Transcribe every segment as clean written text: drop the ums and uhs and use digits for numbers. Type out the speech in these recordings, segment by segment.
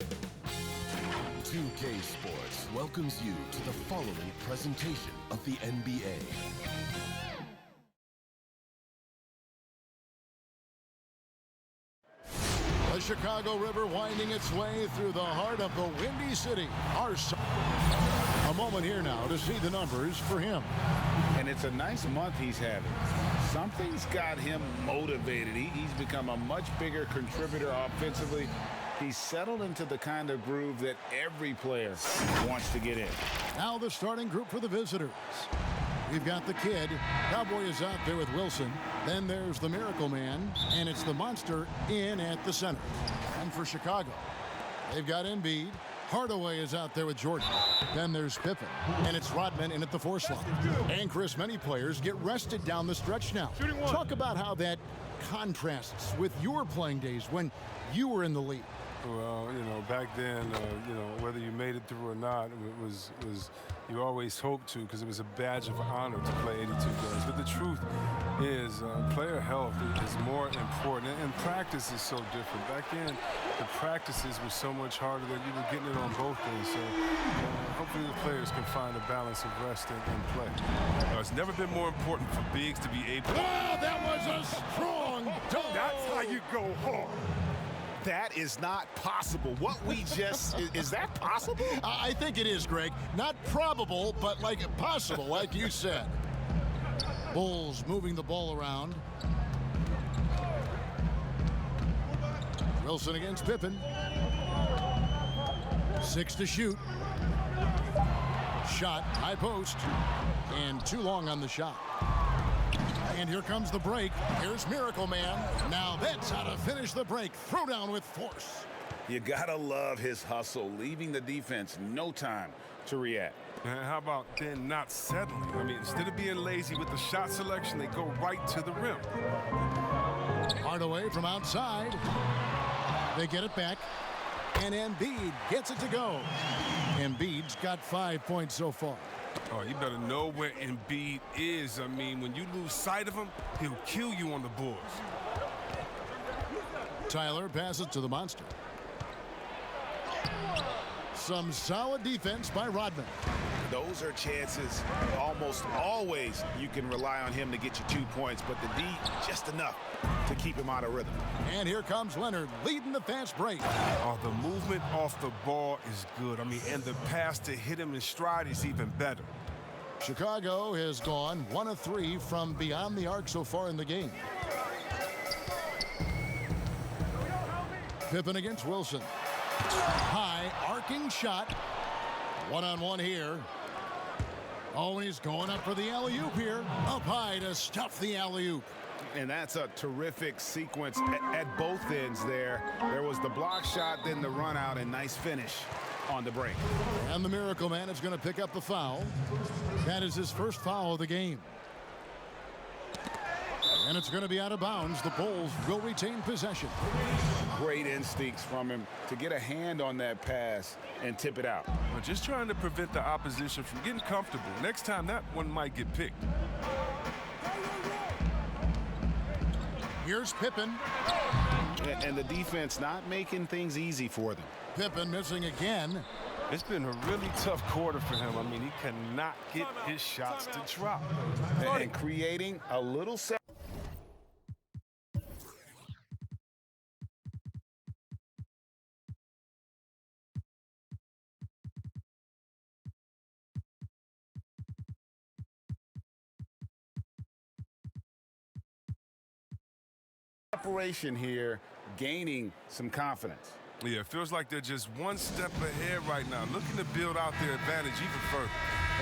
2K Sports welcomes you to the following presentation of the NBA. The Chicago River winding its way through the heart of the Windy City. A moment here now to see the numbers for him. And it's a nice month he's having. Something's got him motivated. He's become a much bigger contributor offensively. He's settled into the kind of groove that every player wants to get in. Now the starting group for the visitors. We've got the kid. Cowboy is out there with Wilson. Then there's the Miracle Man, and it's the Monster in at the center. And for Chicago, they've got Embiid. Hardaway is out there with Jordan. Then there's Pippen, and it's Rodman in at the 4 slot. And Chris, many players get rested down the stretch now. Talk about how that contrasts with your playing days when you were in the league. Well, back then, whether you made it through or not, it was you always hoped to, because it was a badge of honor to play 82 games. But the truth is, player health is more important, and practice is so different. Back then, the practices were so much harder that you were getting it on both ends. So hopefully the players can find a balance of rest and play. It's never been more important for bigs to be able. Oh, that was a strong dunk. That's how you go hard. That is not possible. What we just, is that possible? I think it is, Greg. Not probable, but possible, like you said. Bulls moving the ball around. Wilson against Pippen. 6 to shoot. Shot, high post, and too long on the shot. And here comes the break. Here's Miracle Man. Now that's how to finish the break. Throw down with force. You gotta love his hustle, leaving the defense no time to react. And how about then not settling? Instead of being lazy with the shot selection, they go right to the rim. Hardaway from outside. They get it back. And Embiid gets it to go. Embiid's got 5 points so far. Oh, you better know where Embiid is. When you lose sight of him, he'll kill you on the boards. Tyler passes to the Monster. Some solid defense by Rodman. Those are chances almost always you can rely on him to get you 2 points, but the D, just enough to keep him out of rhythm. And here comes Leonard leading the fast break. Oh, the movement off the ball is good. And the pass to hit him in stride is even better. Chicago has gone 1 of 3 from beyond the arc so far in the game. Pippen against Wilson. High arcing shot. One-on-one here. Oh, and he's going up for the alley-oop here. Up high to stuff the alley-oop. And that's a terrific sequence at both ends there. There was the block shot, then the run out, and nice finish on the break. And the Miracle Man is going to pick up the foul. That is his first foul of the game. And it's going to be out of bounds. The Bulls will retain possession. Great instincts from him to get a hand on that pass and tip it out. We're just trying to prevent the opposition from getting comfortable. Next time, that one might get picked. Here's Pippen. And the defense not making things easy for them. Pippen missing again. It's been a really tough quarter for him. He cannot get his shots to drop. And creating a little separation here, gaining some confidence. Yeah, it feels like they're just one step ahead right now, looking to build out their advantage even further.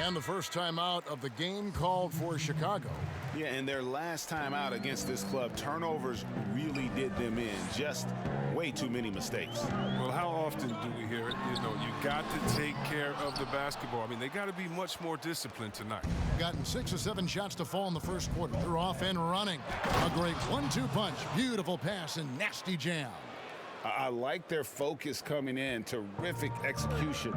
And the first time out of the game called for Chicago. Yeah, and their last time out against this club, turnovers really did them in. Just way too many mistakes. Well, how often do we hear it? You got to take care of the basketball. They got to be much more disciplined tonight. Gotten 6 or 7 shots to fall in the first quarter. They're off and running. A great 1-2 punch. Beautiful pass and nasty jam. I like their focus coming in. Terrific execution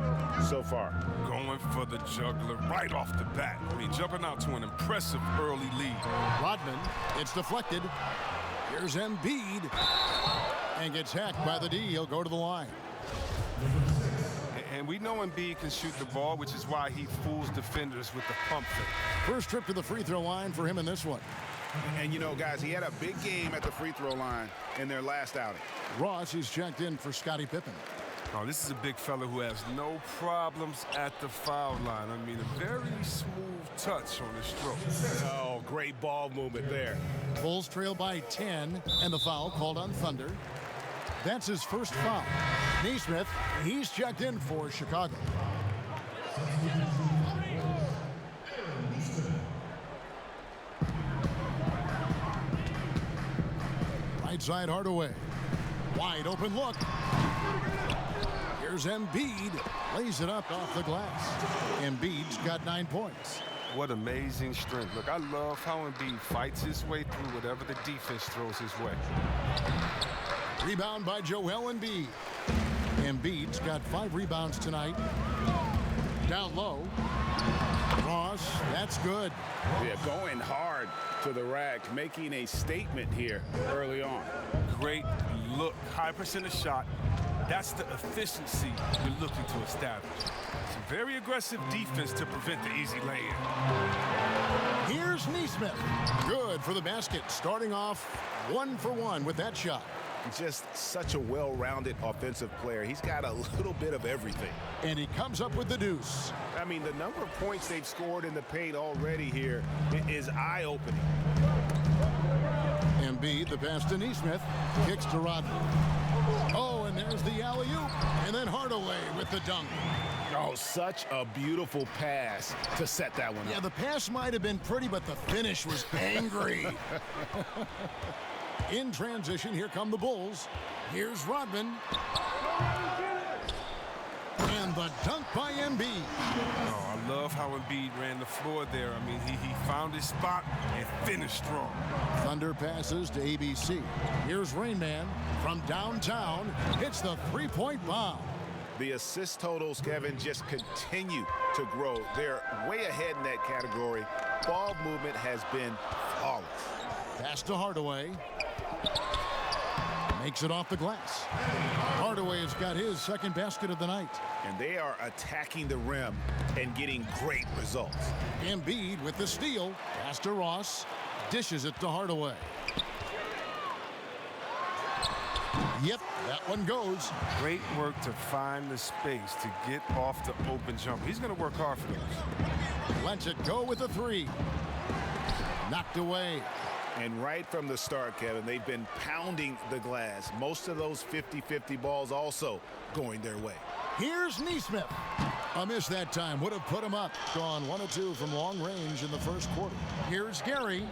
so far. Going for the juggler right off the bat. Jumping out to an impressive early lead. Rodman, it's deflected. Here's Embiid. And gets hacked by the D. He'll go to the line. And we know Embiid can shoot the ball, which is why he fools defenders with the pump fake. First trip to the free throw line for him in this one. And, you know, guys, he had a big game at the free throw line in their last outing. Ross is checked in for Scottie Pippen. Oh, this is a big fella who has no problems at the foul line. I mean, a very smooth touch on his stroke. Oh, great ball movement there. Bulls trail by 10, and the foul called on Thunder. That's his first foul. Naismith, he's checked in for Chicago. Right side Hardaway. Wide open look. Here's Embiid. Lays it up off the glass. Embiid's got 9 points. What amazing strength. Look, I love how Embiid fights his way through whatever the defense throws his way. Rebound by Joel Embiid. Embiid's got 5 rebounds tonight. Down low. Ross, that's good. Yeah, going hard to the rack, making a statement here early on. Great look, high percentage shot. That's the efficiency you're looking to establish. Some very aggressive defense to prevent the easy lay-in. Here's Naismith. Good for the basket. Starting off 1 for 1 with that shot. Just such a well-rounded offensive player. He's got a little bit of everything. And he comes up with the deuce. I mean, the number of points they've scored in the paint already here is eye-opening. Embiid, the pass to Naismith. Kicks to Rodman. Oh, and there's the alley-oop. And then Hardaway with the dunk. Oh, such a beautiful pass to set that one up. Yeah, the pass might have been pretty, but the finish was angry. In transition, here come the Bulls. Here's Rodman. And the dunk by Embiid. Oh, I love how Embiid ran the floor there. I mean, he found his spot and finished strong. Thunder passes to ABC. Here's Rain Man from downtown. Hits the three-point bomb. The assist totals, Kevin, just continue to grow. They're way ahead in that category. Ball movement has been flawless. Pass to Hardaway. Makes it off the glass. Hardaway has got his second basket of the night. And they are attacking the rim and getting great results. Embiid with the steal. Pass to Ross. Dishes it to Hardaway. Yep, that one goes. Great work to find the space to get off the open jump. He's going to work hard for those. Lets it go with a three. Knocked away. And right from the start, Kevin, they've been pounding the glass. Most of those 50-50 balls also going their way. Here's Naismith. A miss that time. Would have put him up. Gone 1 of 2 from long range in the first quarter. Here's Gary.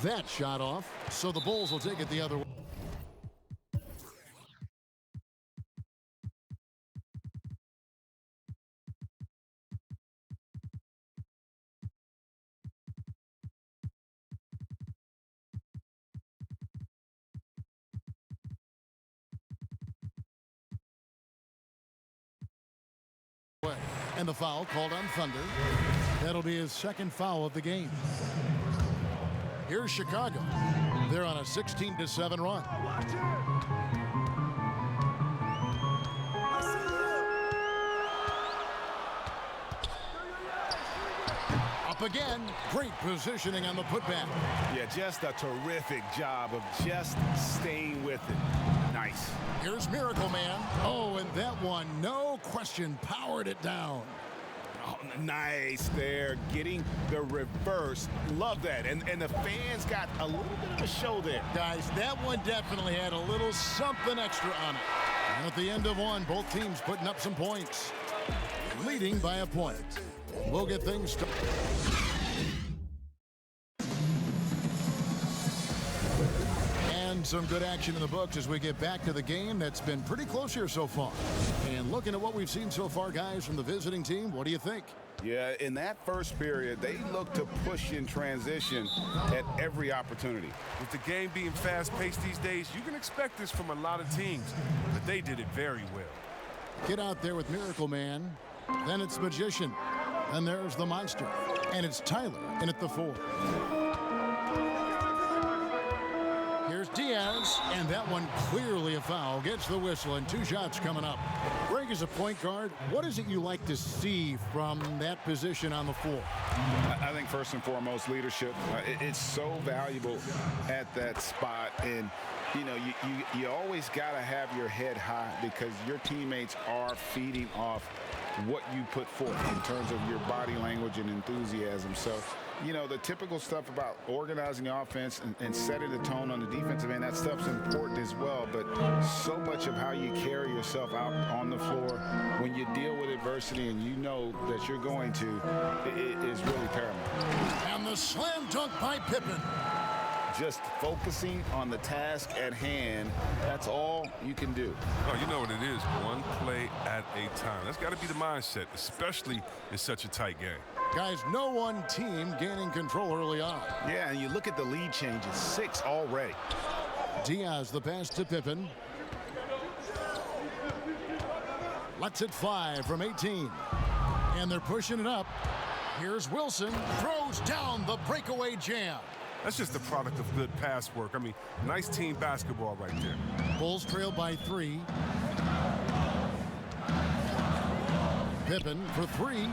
That shot off. So the Bulls will take it the other way. And the foul called on Thunder. That'll be his second foul of the game. Here's Chicago. They're on a 16-7 run. Up again. Great positioning on the putback. Yeah, just a terrific job of just staying with it. Nice. Here's Miracle Man. Oh, and that one, no question, powered it down. Oh, nice there, getting the reverse. Love that. And the fans got a little bit of a show there. Guys, that one definitely had a little something extra on it. And at the end of one, both teams putting up some points. Leading by a point. We'll get things started. And some good action in the books as we get back to the game that's been pretty close here so far. And looking at what we've seen so far, guys, from the visiting team, what do you think? Yeah, in that first period, they looked to push in transition at every opportunity. With the game being fast-paced these days, you can expect this from a lot of teams, but they did it very well. Get out there with Miracle Man. Then it's Magician. And there's the Monster. And it's Tyler in at the 4. Here's Diaz. And that one clearly a foul. Gets the whistle, and 2 shots coming up. Greg, as a point guard, what is it you like to see from that position on the floor? I think first and foremost, leadership. It's so valuable at that spot. And, you know, you always got to have your head high because your teammates are feeding off what you put forth in terms of your body language and enthusiasm. So, you know, the typical stuff about organizing the offense and setting the tone on the defensive end, that stuff's important as well. But so much of how you carry yourself out on the floor when you deal with adversity and you know that you're going to, it is really paramount. And the slam dunk by Pippen. Just focusing on the task at hand, that's all you can do. Oh, you know what it is, one play at a time. That's got to be the mindset, especially in such a tight game. Guys, no one team gaining control early on. Yeah, and you look at the lead changes, 6 already. Diaz, the pass to Pippen. Lets it fly from 18. And they're pushing it up. Here's Wilson, throws down the breakaway jam. That's just a product of good pass work. I mean, nice team basketball right there. Bulls trail by 3. Pippen for 3.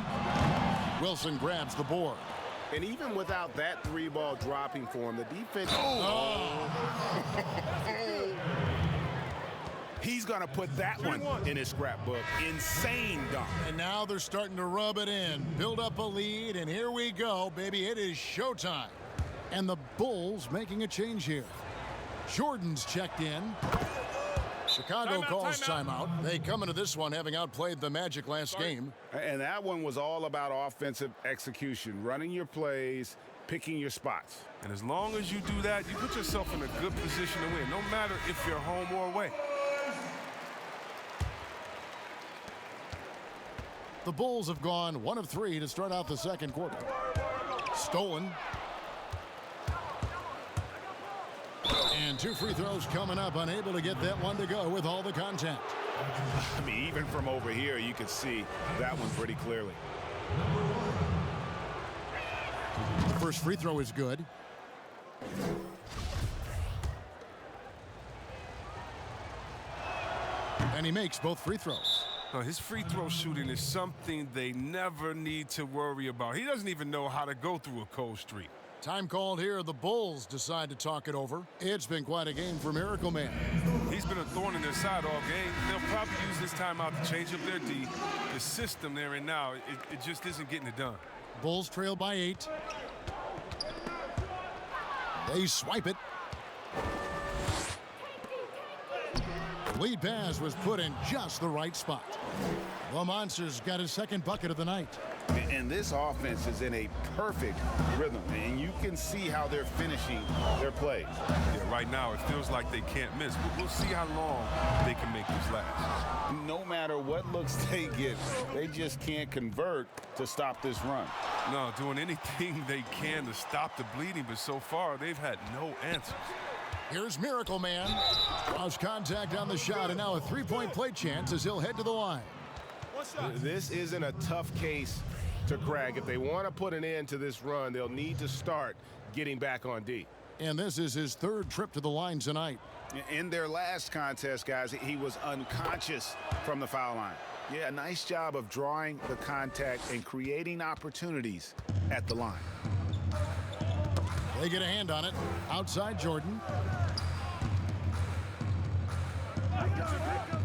Wilson grabs the board. And even without that 3-ball dropping for him, the defense... He's going to put that one in his scrapbook. Insane dunk. And now they're starting to rub it in, build up a lead, and here we go, baby. It is showtime. And the Bulls making a change here. Jordan's checked in. Chicago calls timeout. They come into this one having outplayed the Magic last game. And that one was all about offensive execution, running your plays, picking your spots. And as long as you do that, you put yourself in a good position to win, no matter if you're home or away. The Bulls have gone 1 of 3 to start out the second quarter. Stolen. And 2 free throws coming up, unable to get that one to go with all the contact. I mean, even from over here, you could see that one pretty clearly. The first free throw is good. And he makes both free throws. His free throw shooting is something they never need to worry about. He doesn't even know how to go through a cold streak. Time called here. The Bulls decide to talk it over. It's been quite a game for Miracle Man. He's been a thorn in their side all game. They'll probably use this timeout to change up their D. The system they're in now, it just isn't getting it done. Bulls trail by 8. They swipe it. The lead pass was put in just the right spot. The Monsters got his second bucket of the night. And this offense is in a perfect rhythm, and you can see how they're finishing their plays. Yeah, right now it feels like they can't miss. We'll see how long they can make this last. No matter what looks they get, they just can't convert to stop this run. No, doing anything they can to stop the bleeding, but so far they've had no answers. Here's Miracle Man. Draws contact on the shot, and now a three-point play chance as he'll head to the line. This isn't a tough case to crack. If they want to put an end to this run, they'll need to start getting back on D. And this is his third trip to the line tonight. In their last contest, guys, he was unconscious from the foul line. Yeah, nice job of drawing the contact and creating opportunities at the line. They get a hand on it. Outside Jordan.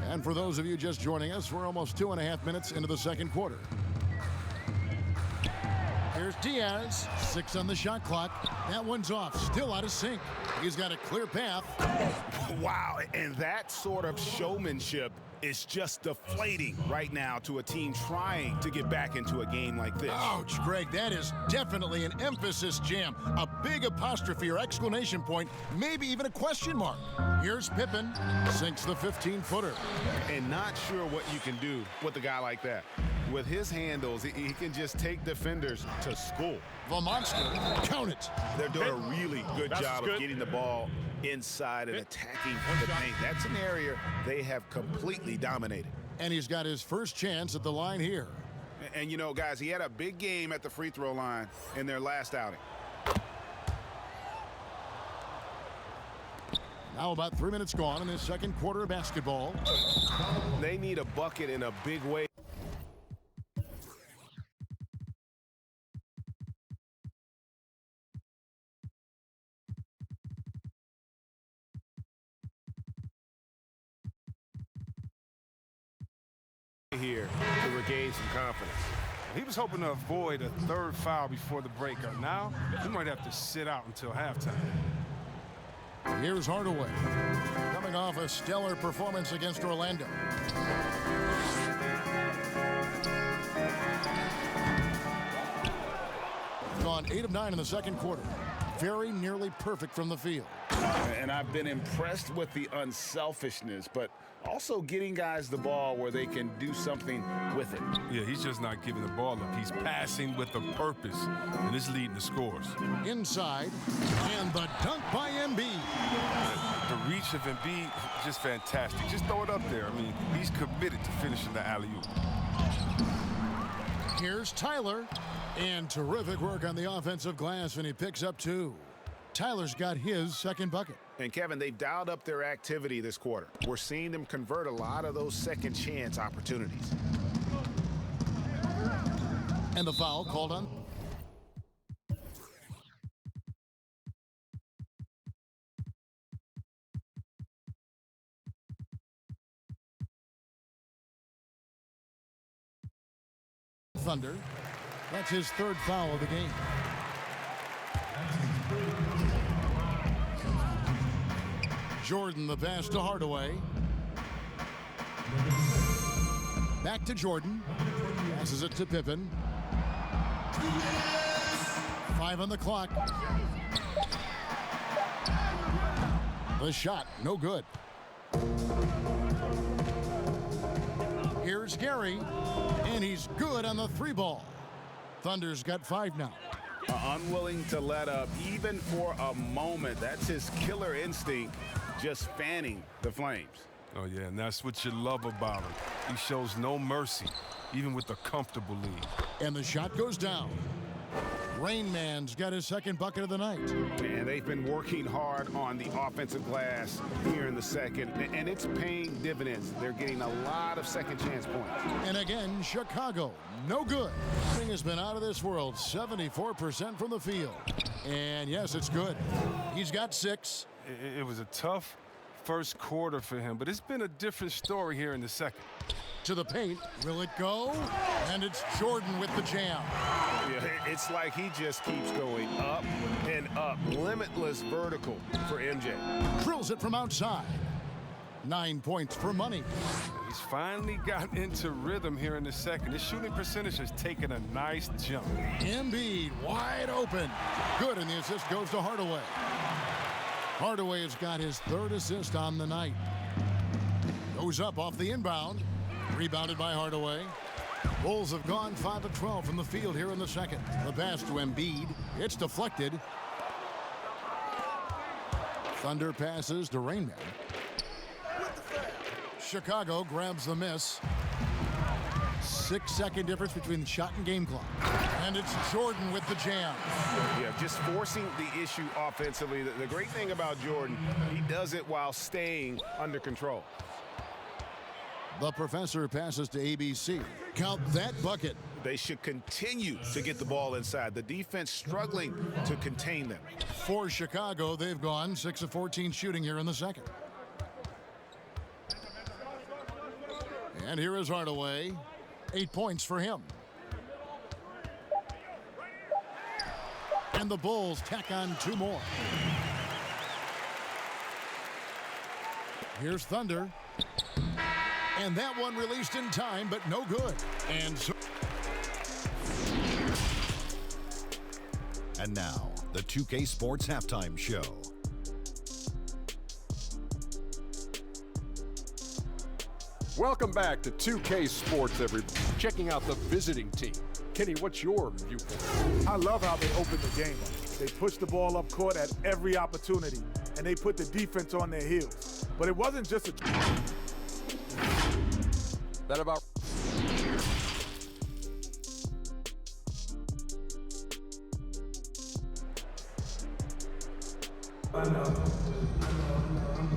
And for those of you just joining us, we're almost 2.5 minutes into the second quarter. Here's Diaz. 6 on the shot clock. That one's off. Still out of sync. He's got a clear path. Wow, and that sort of showmanship is just deflating right now to a team trying to get back into a game like this. Ouch, Greg, that is definitely an emphasis jam. A big apostrophe or exclamation point, maybe even a question mark. Here's Pippen, sinks the 15-footer. And not sure what you can do with a guy like that. With his handles, he can just take defenders to school. The Monster, count it. They're doing a really good job of getting the ball inside and attacking the paint. That's an area they have completely dominated. And he's got his first chance at the line here. And you know, guys, he had a big game at the free throw line in their last outing. Now about 3 minutes gone in this second quarter of basketball. They need a bucket in a big way. Here to regain some confidence. He was hoping to avoid a third foul before the breakout. Now, he might have to sit out until halftime. Here's Hardaway, coming off a stellar performance against Orlando. Gone 8 of 9 in the second quarter. Very nearly perfect from the field. And I've been impressed with the unselfishness, but also getting guys the ball where they can do something with it. Yeah, he's just not giving the ball up. He's passing with a purpose, and it's leading to scores. Inside, and the dunk by Embiid. The reach of Embiid, just fantastic. Just throw it up there. I mean, he's committed to finishing the alley-oop. Here's Tyler, and terrific work on the offensive glass, and he picks up 2. Tyler's got his second bucket. And Kevin, they've dialed up their activity this quarter. We're seeing them convert a lot of those second chance opportunities. And the foul called on. Thunder. That's his third foul of the game. Jordan, the pass to Hardaway. Back to Jordan. Passes it to Pippen. 5 on the clock. The shot, no good. Here's Gary, and he's good on the 3 ball. Thunder's got 5 now. Unwilling to let up even for a moment. That's his killer instinct, just fanning the flames. Oh, yeah, and that's what you love about him. He shows no mercy, even with a comfortable lead. And the shot goes down. Rain Man's got his second bucket of the night. And they've been working hard on the offensive glass here in the second, and it's paying dividends. They're getting a lot of second chance points. And again, Chicago, no good. Thing has been out of this world, 74% from the field. And yes, it's good. He's got 6. It was a tough first quarter for him, but it's been a different story here in the second. To the paint, will it go? And it's Jordan with the jam. Yeah, it's like he just keeps going up and up. Limitless vertical for MJ. Drills it from outside. 9 points for money. He's finally gotten into rhythm here in the second. His shooting percentage has taken a nice jump. Embiid wide open. Good, and the assist goes to Hardaway. Hardaway has got his 3rd assist on the night. Goes up off the inbound. Rebounded by Hardaway. Bulls have gone 5 of 12 from the field here in the second. The pass to Embiid. It's deflected. Thunder passes to Rain Man. Chicago grabs the miss. 6-second difference between the shot and game clock. And it's Jordan with the jam. Yeah, just forcing the issue offensively. The great thing about Jordan, he does it while staying under control. The professor passes to ABC. Count that bucket. They should continue to get the ball inside. The defense struggling to contain them. For Chicago, they've gone 6 of 14 shooting here in the second. And here is Hardaway. 8 points for him. And the Bulls tack on 2 more. Here's Thunder. And that one released in time, but no good. And now, the 2K Sports Halftime Show. Welcome back to 2K Sports, everybody. Checking out the visiting team. Kenny, what's your viewpoint? I love how they open the game up. They push the ball up court at every opportunity, and they put the defense on their heels. But it wasn't just a... That about...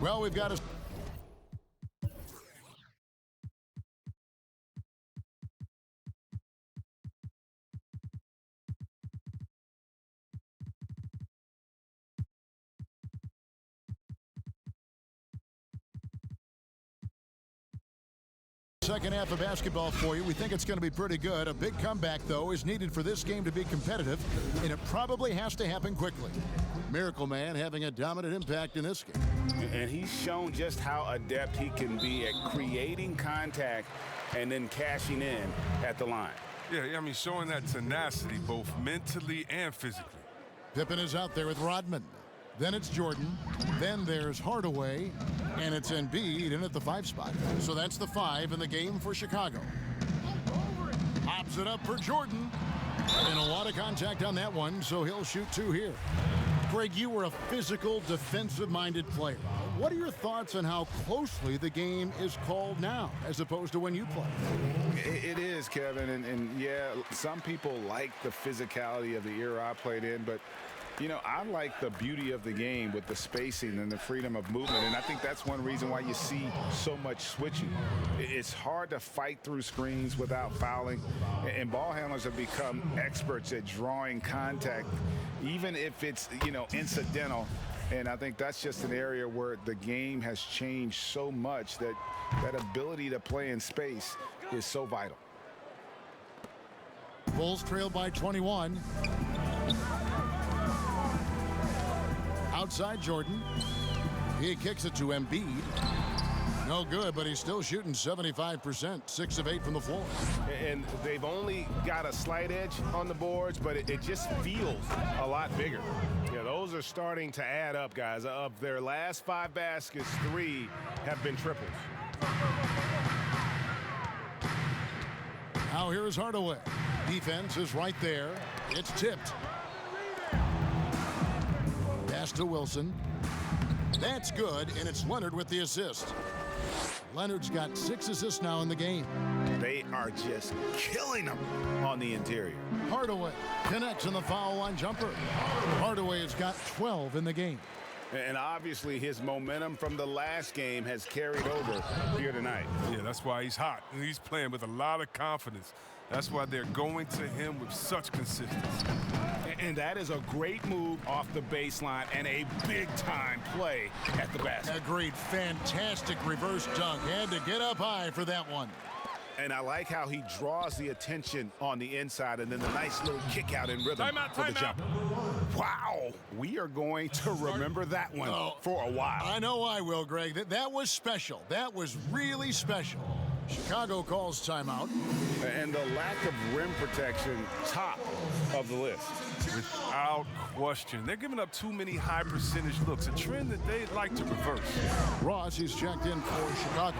Well, we've got a second half of basketball for you. We think it's going to be pretty good. A big comeback, though, is needed for this game to be competitive, and it probably has to happen quickly. Miracle Man having a dominant impact in this game. And he's shown just how adept he can be at creating contact and then cashing in at the line. Yeah, I mean, showing that tenacity both mentally and physically. Pippen is out there with Rodman. Then it's Jordan. Then there's Hardaway. And it's Embiid in at the 5 spot. So that's the 5 in the game for Chicago. Hops it up for Jordan. And a lot of contact on that one, so he'll shoot 2 here. Greg, you were a physical, defensive-minded player. What are your thoughts on how closely the game is called now as opposed to when you played? It is, Kevin, and yeah, some people like the physicality of the era I played in, but you know, I like the beauty of the game with the spacing and the freedom of movement, and I think that's one reason why you see so much switching. It's hard to fight through screens without fouling, and ball handlers have become experts at drawing contact, even if it's, you know, incidental. And I think that's just an area where the game has changed so much that that ability to play in space is so vital. Bulls trail by 21. Outside Jordan. He kicks it to Embiid. No good, but he's still shooting 75%, 6 of 8 from the floor. And they've only got a slight edge on the boards, but it just feels a lot bigger. Yeah, those are starting to add up, guys. Of their last 5 baskets, 3 have been triples. Now here's Hardaway. Defense is right there. It's tipped. Pass to Wilson. That's good, and it's Leonard with the assist. Leonard's got 6 assists now in the game. They are just killing them on the interior. Hardaway connects in the foul line jumper. Hardaway has got 12 in the game. And obviously his momentum from the last game has carried over here tonight. Yeah, that's why he's hot. And he's playing with a lot of confidence. That's why they're going to him with such consistency. And that is a great move off the baseline and a big-time play at the basket. Agreed. Fantastic reverse dunk. Had to get up high for that one. And I like how he draws the attention on the inside and then the nice little kick out in rhythm for the jumper. Wow. We are going to remember that one for a while. I know I will, Greg. That was special. That was really special. Chicago calls timeout. And the lack of rim protection, top of the list. Without question. They're giving up too many high percentage looks, a trend that they'd like to reverse. Ross is checked in for Chicago.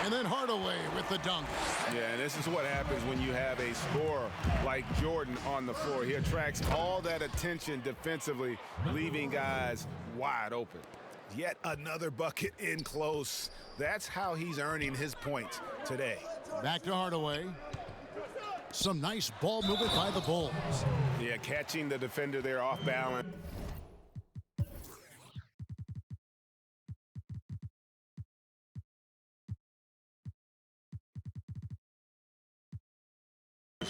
And then Hardaway with the dunk. Yeah, and this is what happens when you have a scorer like Jordan on the floor. He attracts all that attention defensively, leaving guys wide open. Yet another bucket in close. That's how he's earning his points today. Back to Hardaway. Some nice ball movement by the Bulls. Yeah, catching the defender there off balance.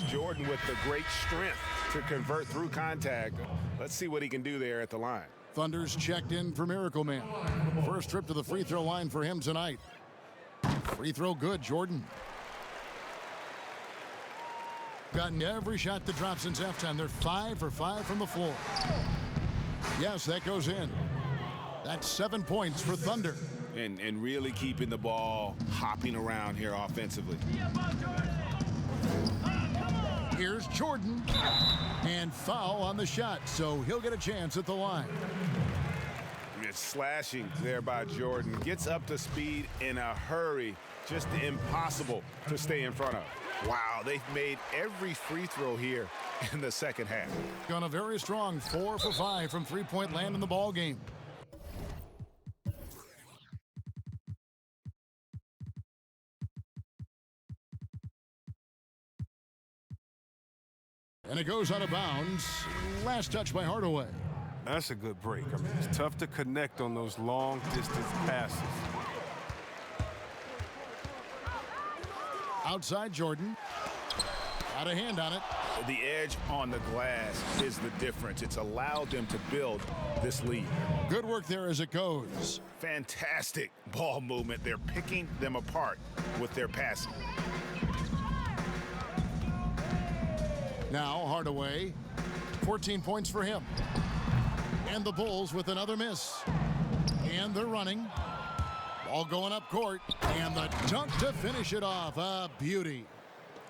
Jordan with the great strength to convert through contact. Let's see what he can do there at the line. Thunder's checked in for Miracle Man. First trip to the free throw line for him tonight. Free throw good, Jordan. Gotten every shot that dropped since halftime. They're 5 for 5 from the floor. Yes, that goes in. That's 7 points for Thunder. And really keeping the ball hopping around here offensively. Here's Jordan. And foul on the shot, so he'll get a chance at the line. It's slashing there by Jordan. Gets up to speed in a hurry. Just impossible to stay in front of. Wow, they've made every free throw here in the second half. On a very strong 4 for 5 from three-point land in the ball game. And it goes out of bounds. Last touch by Hardaway. That's a good break. I mean, it's tough to connect on those long-distance passes. Outside Jordan. Got a hand on it. The edge on the glass is the difference. It's allowed them to build this lead. Good work there as it goes. Fantastic ball movement. They're picking them apart with their passing. Now Hardaway, 14 points for him. And the Bulls with another miss. And they're running. Ball going up court. And the dunk to finish it off. A beauty.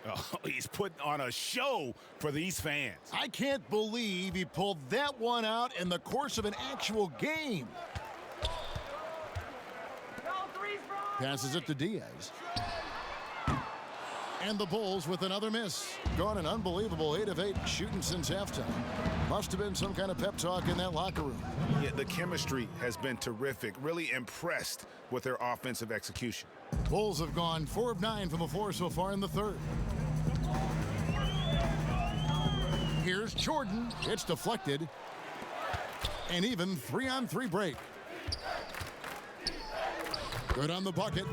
Oh, he's putting on a show for these fans. I can't believe he pulled that one out in the course of an actual game. Passes it to Diaz. And the Bulls with another miss. Gone an unbelievable 8 of 8 shooting since halftime. Must have been some kind of pep talk in that locker room. Yeah, the chemistry has been terrific. Really impressed with their offensive execution. Bulls have gone 4 of 9 from the floor so far in the third. Here's Jordan. It's deflected. And even 3-on-3 break. Good on the bucket.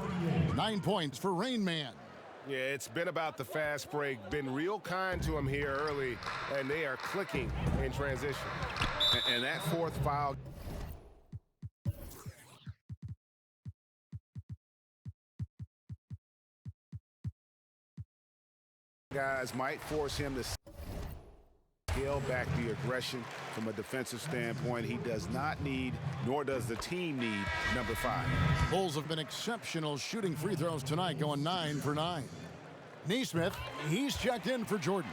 9 points for Rain Man. Yeah, it's been about the fast break. Been real kind to him here early, and they are clicking in transition. And that fourth foul. Guys might force him to scale back the aggression from a defensive standpoint. He does not need, nor does the team need, number 5. Bulls have been exceptional shooting free throws tonight, going 9 for 9. Nesmith, he's checked in for Jordan.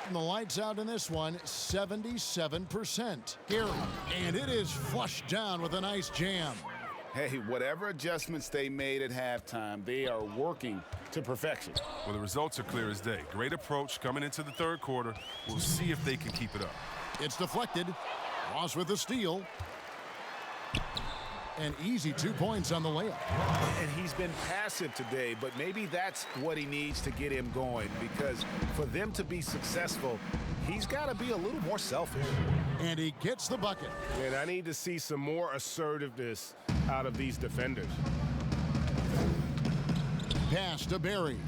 And the lights out in this one, 77%. Gary, and it is flushed down with a nice jam. Hey, whatever adjustments they made at halftime, they are working to perfection. Well, the results are clear as day. Great approach coming into the third quarter. We'll see if they can keep it up. It's deflected. Ross with the steal. An easy 2 points on the layup. And he's been passive today, but maybe that's what he needs to get him going, because for them to be successful, he's got to be a little more selfish. And he gets the bucket. And I need to see some more assertiveness out of these defenders. Pass to Barry.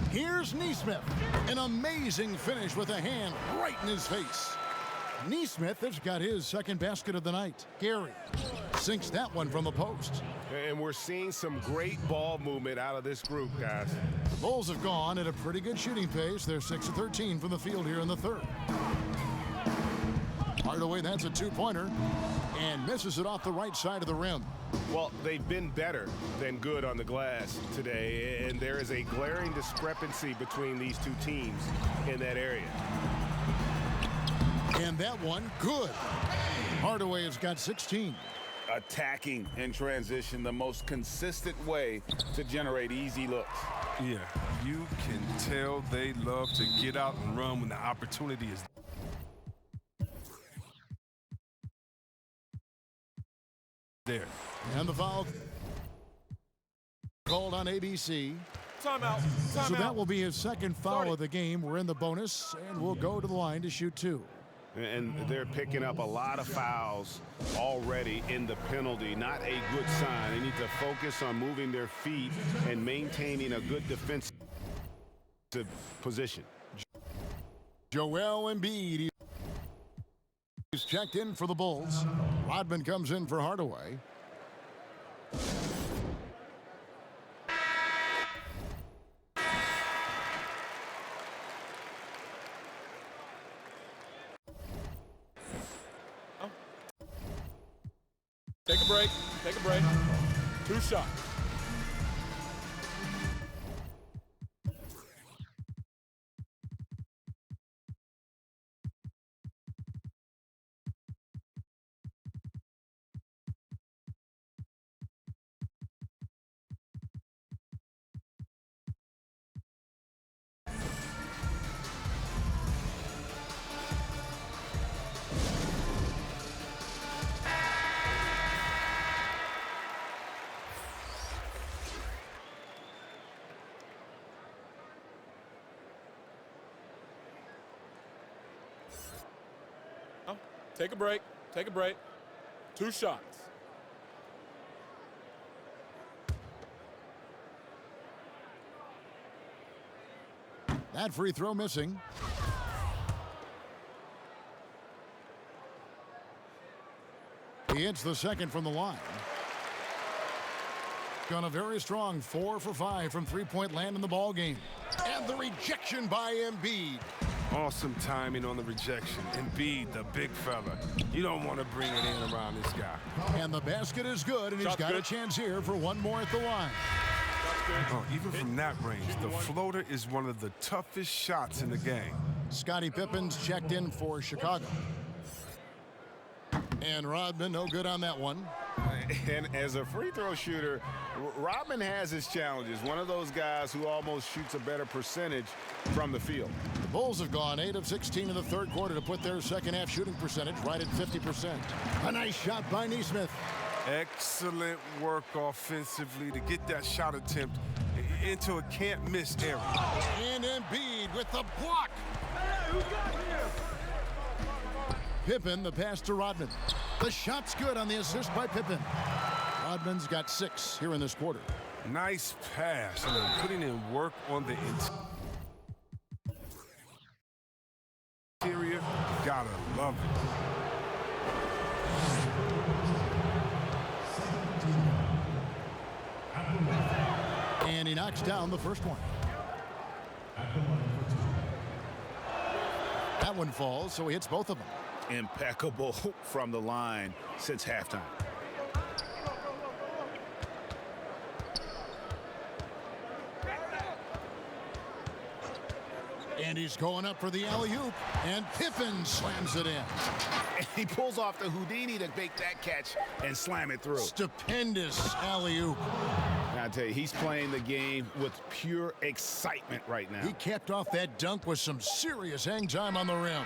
Here's Nesmith. An amazing finish with a hand right in his face. Nesmith has got his second basket of the night. Gary sinks that one from the post. And we're seeing some great ball movement out of this group, guys. The Bulls have gone at a pretty good shooting pace. They're 6 of 13 from the field here in the third. Hardaway, that's a 2-pointer, and misses it off the right side of the rim. Well, they've been better than good on the glass today, and there is a glaring discrepancy between these two teams in that area. And that one, good. Hardaway has got 16. Attacking in transition, the most consistent way to generate easy looks. Yeah, you can tell they love to get out and run when the opportunity is there. And the foul called on ABC. Timeout. So that will be his second foul of the game. We're in the bonus, and we'll go to the line to shoot 2. And they're picking up a lot of fouls already in the penalty. Not a good sign. They need to focus on moving their feet and maintaining a good defensive position. Joel Embiid, he's checked in for the Bulls. Rodman comes in for Hardaway. Take a break. Take a break. 2 shots. Take a break. Take a break. 2 shots. That free throw missing. He hits the second from the line. Gone a very strong 4 for 5 from three-point land in the ball game. And the rejection by Embiid. Awesome timing on the rejection. Embiid, the big fella. You don't want to bring it in around this guy. And the basket is good, and he's got a chance here for one more at the line. Oh, even from that range, the floater is one of the toughest shots in the game. Scottie Pippen's checked in for Chicago. And Rodman, no good on that one. And as a free throw shooter, Rodman has his challenges. One of those guys who almost shoots a better percentage from the field. The Bulls have gone 8 of 16 in the third quarter to put their second half shooting percentage right at 50%. A nice shot by Nesmith. Excellent work offensively to get that shot attempt into a can't-miss area. And Embiid with the block. Hey, who got here? Pippen, the pass to Rodman. The shot's good on the assist by Pippen. Rodman's got 6 here in this quarter. Nice pass. I mean, putting in work on the interior. Gotta love it. And he knocks down the first one. That one falls, so he hits both of them. Impeccable from the line since halftime. And he's going up for the alley-oop, and Pippen slams it in. And he pulls off the Houdini to make that catch and slam it through. Stupendous alley-oop. I tell you, he's playing the game with pure excitement right now. He capped off that dunk with some serious hang time on the rim.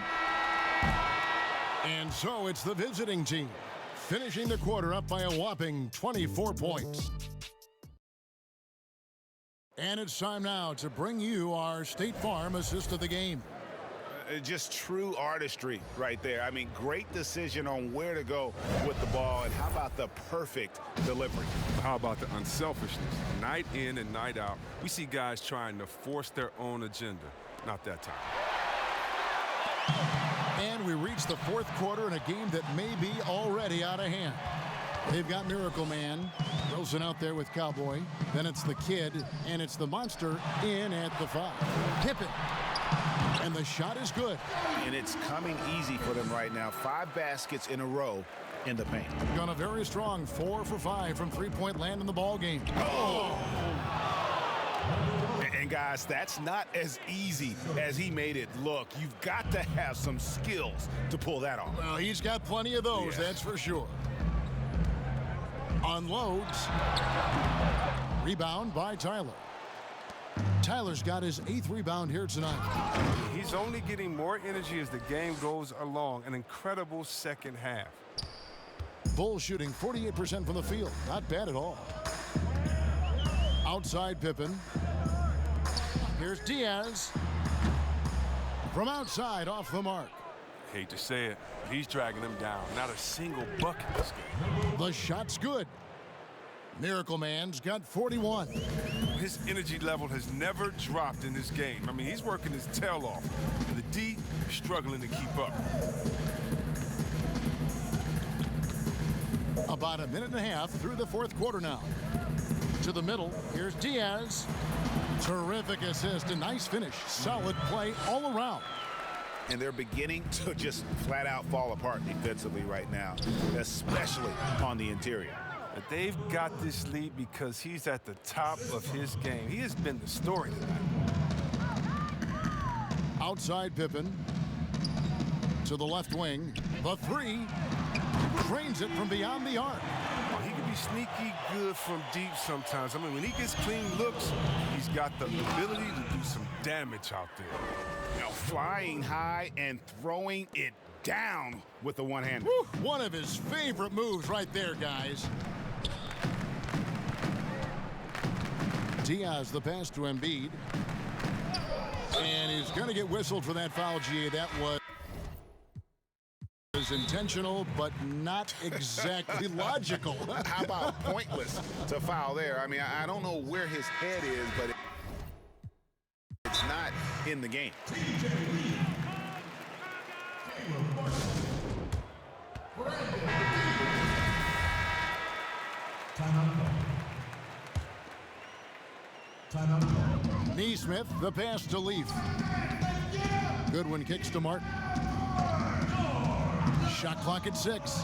And so it's the visiting team, finishing the quarter up by a whopping 24 points. And it's time now to bring you our State Farm assist of the game. Just true artistry right there. I mean, great decision on where to go with the ball, and how about the perfect delivery? How about the unselfishness? Night in and night out, we see guys trying to force their own agenda. Not that time. And we reach the fourth quarter in a game that may be already out of hand. They've got Miracle Man, Wilson out there with Cowboy. Then it's the Kid, and it's the Monster in at the 5. Pippen. And the shot is good. And it's coming easy for them right now. 5 baskets in a row in the paint. Gone a very strong 4 for 5 from three-point land in the ball game. Oh! And guys, that's not as easy as he made it look. You've got to have some skills to pull that off. Well, he's got plenty of those, that's for sure. Unloads. Rebound by Tyler. Tyler's got his 8th rebound here tonight. He's only getting more energy as the game goes along. An incredible second half. Bulls shooting 48% from the field. Not bad at all. Outside Pippen. Here's Diaz. From outside, off the mark. Hate to say it, but he's dragging them down. Not a single bucket this game. The shot's good. Miracle Man's got 41. His energy level has never dropped in this game. I mean, he's working his tail off. And the D struggling to keep up. About a minute and a half through the fourth quarter now. To the middle, here's Diaz. Terrific assist, a nice finish. Solid play all around. And they're beginning to just flat out fall apart defensively right now, especially on the interior. But they've got this lead because he's at the top of his game. He has been the story tonight. Outside Pippen. To the left wing. The 3. Drains it from beyond the arc. He can be sneaky good from deep sometimes. I mean, when he gets clean looks, he's got the ability to do some damage out there. You know, flying high and throwing it down with the one-hander. One of his favorite moves right there, guys. Diaz the pass to Embiid. And he's going to get whistled for that foul, GA. That was is intentional, but not exactly logical. How about pointless to foul there? I mean, I don't know where his head is, but it's not in the game. Neesmith, the pass to Leaf. Goodwin kicks to Martin. Shot clock at 6.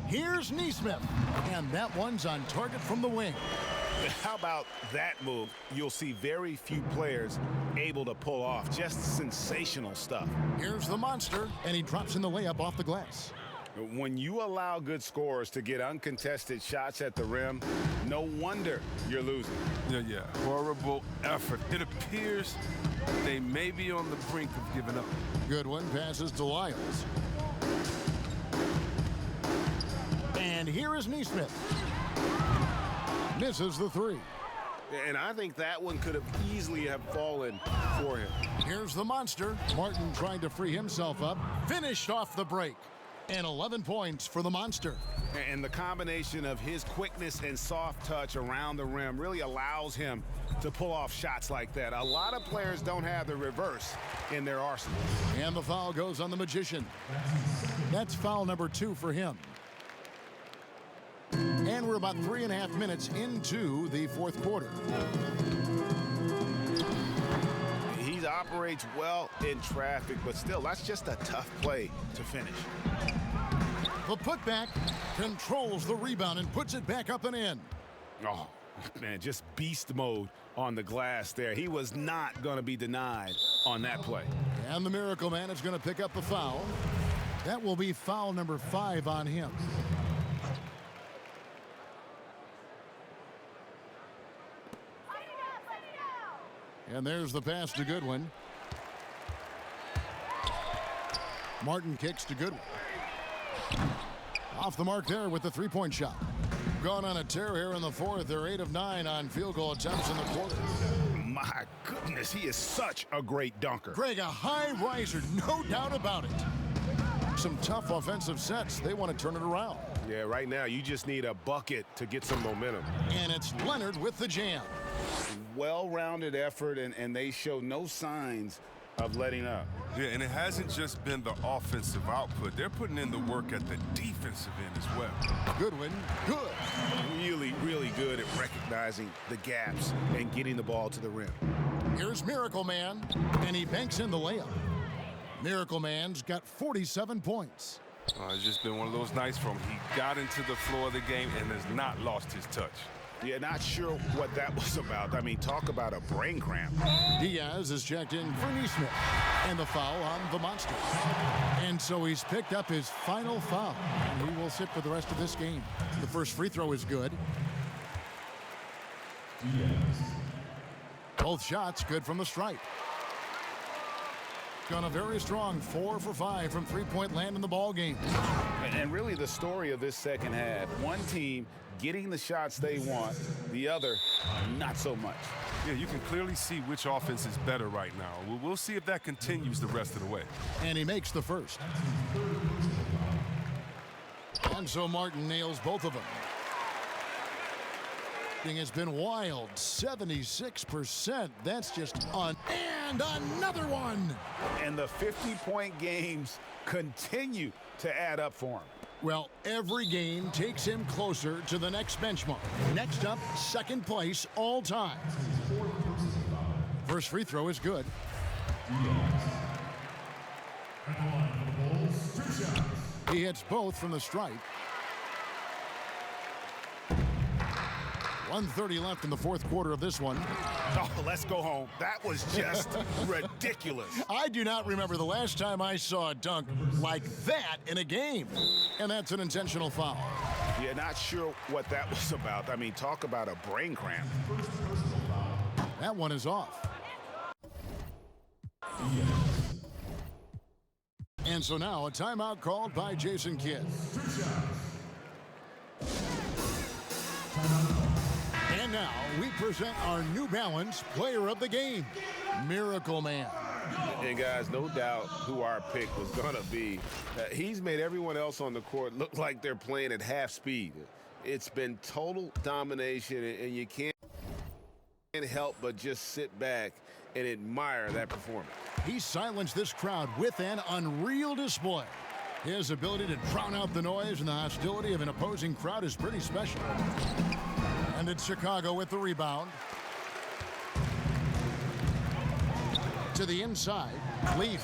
Here's Neesmith, and that one's on target from the wing. How about that move? You'll see very few players able to pull off. Just sensational stuff. Here's the monster, and he drops in the layup off the glass. When you allow good scorers to get uncontested shots at the rim, no wonder you're losing. Yeah. Horrible effort. It appears they may be on the brink of giving up. Goodwin passes to Lyles. And here is Neesmith. Misses the 3. And I think that one could have easily have fallen for him. Here's the monster. Martin trying to free himself up. Finished off the break. And 11 points for the monster. And the combination of his quickness and soft touch around the rim really allows him to pull off shots like that. A lot of players don't have the reverse in their arsenal. And the foul goes on the magician. That's foul number 2 for him. And we're about 3.5 minutes into the fourth quarter. He operates well in traffic, but still, that's just a tough play to finish. The putback controls the rebound and puts it back up and in. Oh, man, just beast mode on the glass there. He was not going to be denied on that play. And the Miracle Man is going to pick up the foul. That will be foul number 5 on him. And there's the pass to Goodwin. Martin kicks to Goodwin. Off the mark there with the three-point shot. Gone on a tear here in the fourth. They're 8 of 9 on field goal attempts in the quarter. My goodness, he is such a great dunker. Greg, a high riser, no doubt about it. Some tough offensive sets. They want to turn it around. Yeah, right now you just need a bucket to get some momentum. And it's Leonard with the jam. Well-rounded effort, and they show no signs of letting up. Yeah, and it hasn't just been the offensive output. They're putting in the work at the defensive end as well. Goodwin, good. Really, really good at recognizing the gaps and getting the ball to the rim. Here's Miracle Man, and he banks in the layup. Miracle Man's got 47 points. It's just been one of those nights from he got into the floor of the game and has not lost his touch. Yeah, not sure what that was about. I mean, talk about a brain cramp. Diaz is checked in for Neesmith, and the foul on the monster. And so he's picked up his final foul, and he will sit for the rest of this game. The first free throw is good. Both shots good from the stripe. On a very strong 4 for 5 from three-point land in the ball game. And really the story of this second half, one team getting the shots they want, the other not so much. Yeah, you can clearly see which offense is better right now. We'll see if that continues the rest of the way. And he makes the first. And so Martin nails both of them. Has been wild, 76%. That's just on. And another one. And the 50-point games continue to add up for him. Well, every game takes him closer to the next benchmark. Next up, second place all time. First free throw is good. He hits both from the stripe. 1:30 left in the fourth quarter of this one. Oh, let's go home. That was just ridiculous. I do not remember the last time I saw a dunk like that in a game. And that's an intentional foul. Yeah, not sure what that was about. I mean, talk about a brain cramp. That one is off. And so now a timeout called by Jason Kidd. And now we present our New Balance player of the game, Miracle Man. And guys, no doubt who our pick was going to be. He's made everyone else on the court look like they're playing at half speed. It's been total domination, and you can't help but just sit back and admire that performance. He silenced this crowd with an unreal display. His ability to drown out the noise and the hostility of an opposing crowd is pretty special. And it's Chicago with the rebound. To the inside, Leaf,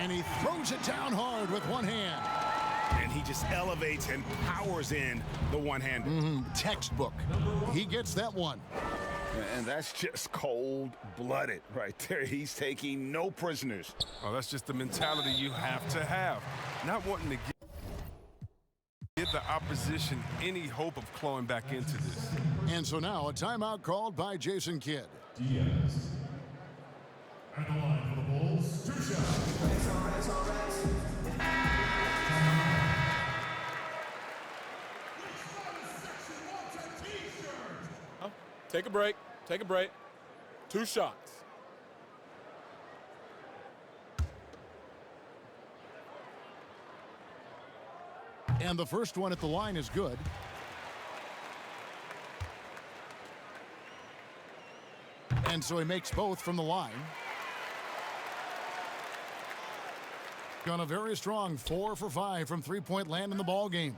and he throws it down hard with one hand. And he just elevates and powers in the one-hander. Textbook. He gets that one. And that's just cold-blooded right there. He's taking no prisoners. Oh, that's just the mentality you have to have. Not wanting to give the opposition any hope of clawing back into this. And so now a timeout called by Jason Kidd. Diaz. At the line for the Bulls, 2 shots. Take a break. Take a break. 2 shots. And the first one at the line is good. And so he makes both from the line. Gone a very strong 4 for 5 from three-point land in the ball game.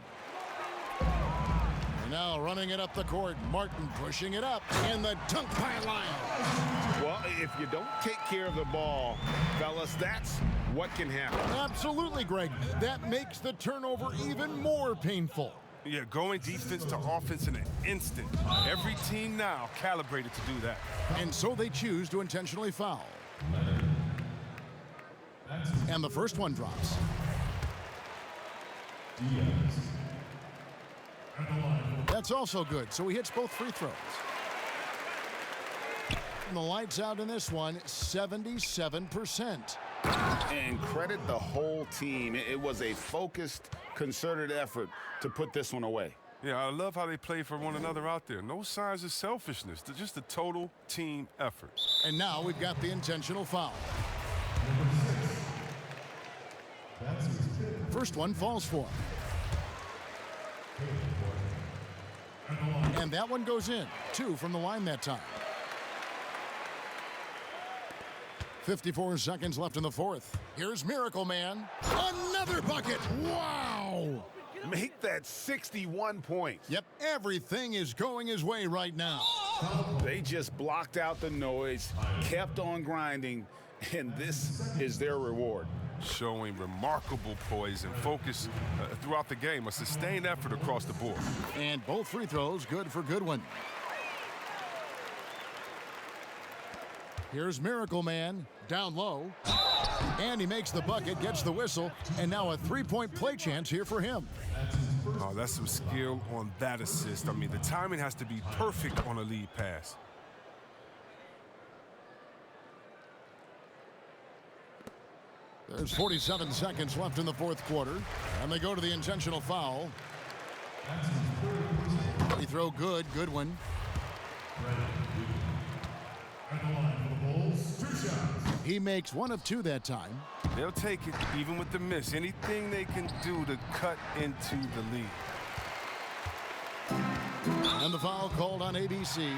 And now running it up the court, Martin pushing it up, and the dunk by line. Well, if you don't take care of the ball, fellas, that's what can happen. Absolutely, Greg. That makes the turnover even more painful. Yeah, going defense to offense in an instant. Every team now calibrated to do that. And so they choose to intentionally foul. And the first one drops. That's also good, so he hits both free throws. And the lights out in this one, 77%. And credit the whole team. It was a focused, concerted effort to put this one away. Yeah, I love how they play for one another out there. No signs of selfishness. They're just a total team effort. And now we've got the intentional foul. First one falls for him. And that one goes in. 2 from the line that time. 54 seconds left in the fourth. Here's Miracle Man. Another bucket. Wow. Make that 61 points. Yep, everything is going his way right now. They just blocked out the noise, kept on grinding, and this is their reward. Showing remarkable poise and focus throughout the game. A sustained effort across the board. And both free throws good for Goodwin. Here's Miracle Man down low. And he makes the bucket, gets the whistle, and now a three-point play chance here for him. Oh, that's some skill on that assist. I mean, the timing has to be perfect on a lead pass. There's 47 seconds left in the fourth quarter, and they go to the intentional foul. Free throw good, Goodwin. He makes 1 of 2 that time. They'll take it even with the miss. Anything they can do to cut into the lead. And the foul called on ABC.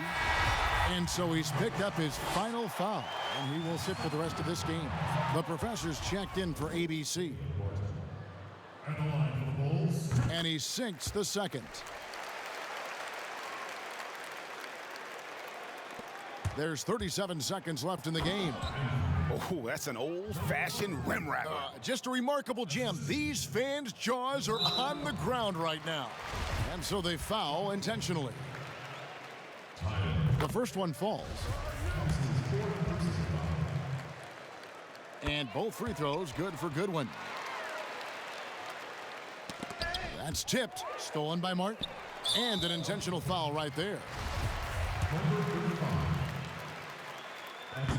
And so he's picked up his final foul, and he will sit for the rest of this game. The professor's checked in for ABC. And he sinks the second. There's 37 seconds left in the game. Oh, that's an old-fashioned rim wrapper. Just a remarkable gem. These fans' jaws are on the ground right now. And so they foul intentionally. The first one falls. And both free throws good for Goodwin. That's tipped. Stolen by Martin. And an intentional foul right there.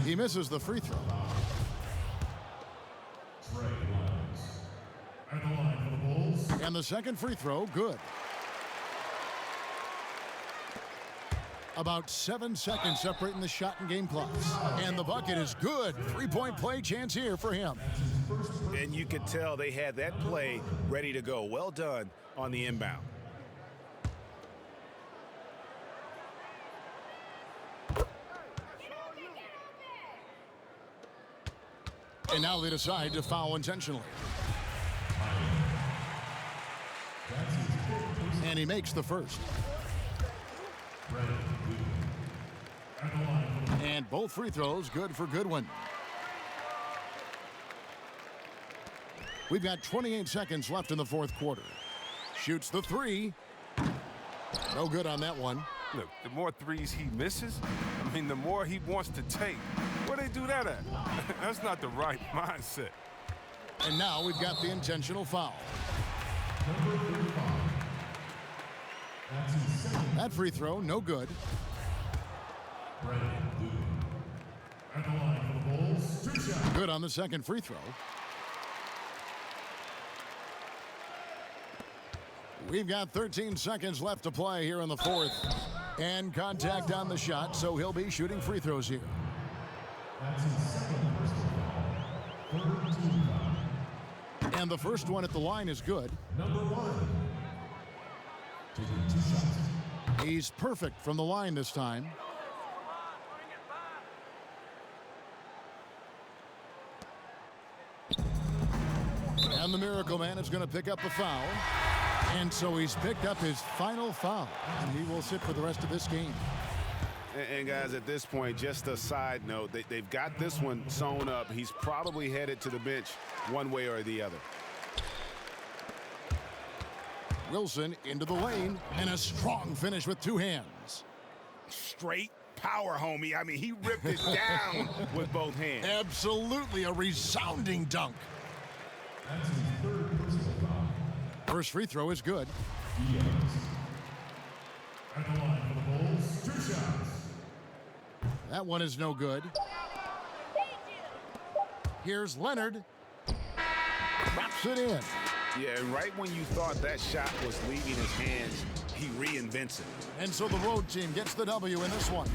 He misses the free throw. And the second free throw, good. About 7 seconds separating the shot and game clocks. And the bucket is good. 3-point play chance here for him. And you could tell they had that play ready to go. Well done on the inbound. And now they decide to foul intentionally. And he makes the first. And both free throws good for Goodwin. We've got 28 seconds left in the fourth quarter. Shoots the three. No good on that one. Look, the more threes he misses, I mean, the more he wants to take. Where they do that at? That's not the right mindset. And now we've got the intentional foul. That free throw, no good. Good on the second free throw. We've got 13 seconds left to play here in the fourth. And contact on the shot, so he'll be shooting free throws here. And the first one at the line is good. He's perfect from the line this time. And the Miracle Man is going to pick up the foul. And so he's picked up his final foul. And he will sit for the rest of this game. And guys, at this point, just a side note, they've got this one sewn up. He's probably headed to the bench one way or the other. Wilson into the lane, and a strong finish with two hands. Straight power, homie. I mean, he ripped it down with both hands. Absolutely a resounding dunk. First free throw is good. That one is no good. Here's Leonard. Drops it in. Yeah, and right when you thought that shot was leaving his hands, he reinvents it. And so the road team gets the W in this one.